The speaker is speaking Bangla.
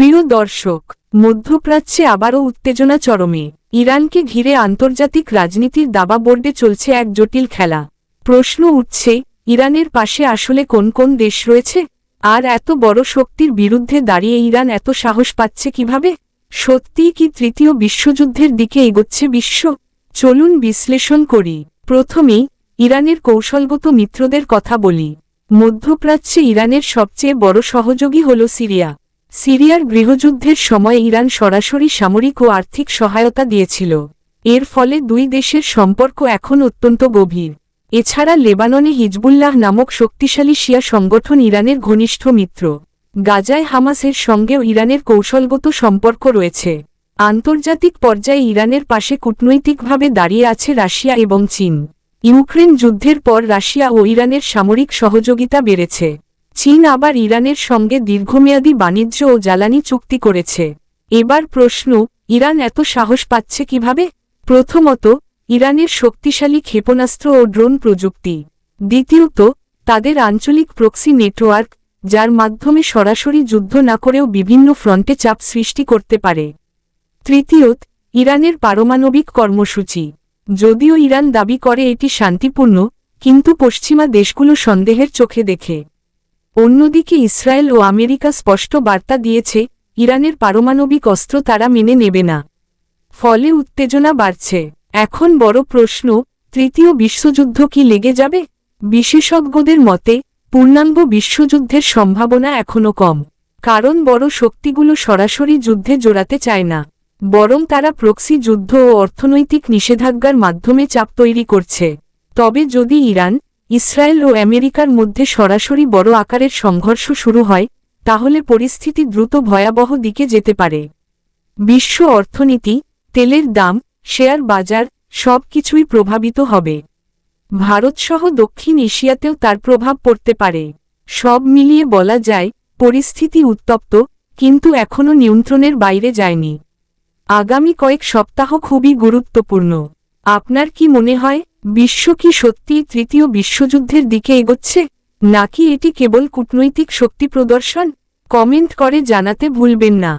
প্রিয় দর্শক, মধ্যপ্রাচ্যে আবারও উত্তেজনা চরমে। ইরানকে ঘিরে আন্তর্জাতিক রাজনীতির দাবাবোর্ডে চলছে এক জটিল খেলা। প্রশ্ন উঠছে, ইরানের পাশে আসলে কোন কোন দেশ রয়েছে? আর এত বড় শক্তির বিরুদ্ধে দাঁড়িয়ে ইরান এত সাহস পাচ্ছে কিভাবে? সত্যিই কি তৃতীয় বিশ্বযুদ্ধের দিকে এগোচ্ছে বিশ্ব? চলুন বিশ্লেষণ করি। প্রথমেই ইরানের কৌশলগত মিত্রদের কথা বলি। মধ্যপ্রাচ্যে ইরানের সবচেয়ে বড় সহযোগী হল সিরিয়া। সিরিয়ার গৃহযুদ্ধের সময় ইরান সরাসরি সামরিক ও আর্থিক সহায়তা দিয়েছিল। এর ফলে দুই দেশের সম্পর্ক এখন অত্যন্ত গভীর। এছাড়া লেবাননে হিজবুল্লাহ নামক শক্তিশালী শিয়া সংগঠন ইরানের ঘনিষ্ঠ মিত্র। গাজায় হামাসের সঙ্গেও ইরানের কৌশলগত সম্পর্ক রয়েছে। আন্তর্জাতিক পর্যায়ে ইরানের পাশে কূটনৈতিকভাবে দাঁড়িয়ে আছে রাশিয়া এবং চীন। ইউক্রেন যুদ্ধের পর রাশিয়া ও ইরানের সামরিক সহযোগিতা বেড়েছে। চীন আবার ইরানের সঙ্গে দীর্ঘমেয়াদী বাণিজ্য ও জ্বালানি চুক্তি করেছে। এবার প্রশ্ন, ইরান এত সাহস পাচ্ছে কিভাবে? প্রথমত, ইরানের শক্তিশালী ক্ষেপণাস্ত্র ও ড্রোন প্রযুক্তি। দ্বিতীয়ত, তাদের আঞ্চলিক প্রক্সি নেটওয়ার্ক, যার মাধ্যমে সরাসরি যুদ্ধ না করেও বিভিন্ন ফ্রন্টে চাপ সৃষ্টি করতে পারে। তৃতীয়ত, ইরানের পারমাণবিক কর্মসূচি। যদিও ইরান দাবি করে এটি শান্তিপূর্ণ, কিন্তু পশ্চিমা দেশগুলো সন্দেহের চোখে দেখে। অন্যদিকে ইসরায়েল ও আমেরিকা স্পষ্ট বার্তা দিয়েছে, ইরানের পারমাণবিক অস্ত্র তারা মেনে নেবে না। ফলে উত্তেজনা বাড়ছে। এখন বড় প্রশ্ন, তৃতীয় বিশ্বযুদ্ধ কি লেগে যাবে? বিশেষজ্ঞদের মতে, পূর্ণাঙ্গ বিশ্বযুদ্ধের সম্ভাবনা এখনও কম। কারণ বড় শক্তিগুলো সরাসরি যুদ্ধে জড়াতে চায় না, বরং তারা প্রক্সি যুদ্ধ ও অর্থনৈতিক নিষেধাজ্ঞার মাধ্যমে চাপ তৈরি করছে। তবে যদি ইরান, ইসরায়েল ও আমেরিকার মধ্যে সরাসরি বড় আকারের সংঘর্ষ শুরু হয়, তাহলে পরিস্থিতি দ্রুত ভয়াবহ দিকে যেতে পারে। বিশ্ব অর্থনীতি, তেলের দাম, শেয়ার বাজার সবকিছুই প্রভাবিত হবে। ভারতসহ দক্ষিণ এশিয়াতেও তার প্রভাব পড়তে পারে। সব মিলিয়ে বলা যায়, পরিস্থিতি উত্তপ্ত, কিন্তু এখনও নিয়ন্ত্রণের বাইরে যায়নি। আগামী কয়েক সপ্তাহ খুবই গুরুত্বপূর্ণ। আপনার কি মনে হয়, বিশ্ব কি সত্যিই তৃতীয় বিশ্বযুদ্ধের দিকে এগোচ্ছে, নাকি এটি কেবল কূটনৈতিক শক্তি প্রদর্শন? কমেন্ট করে জানাতে ভুলবেন না।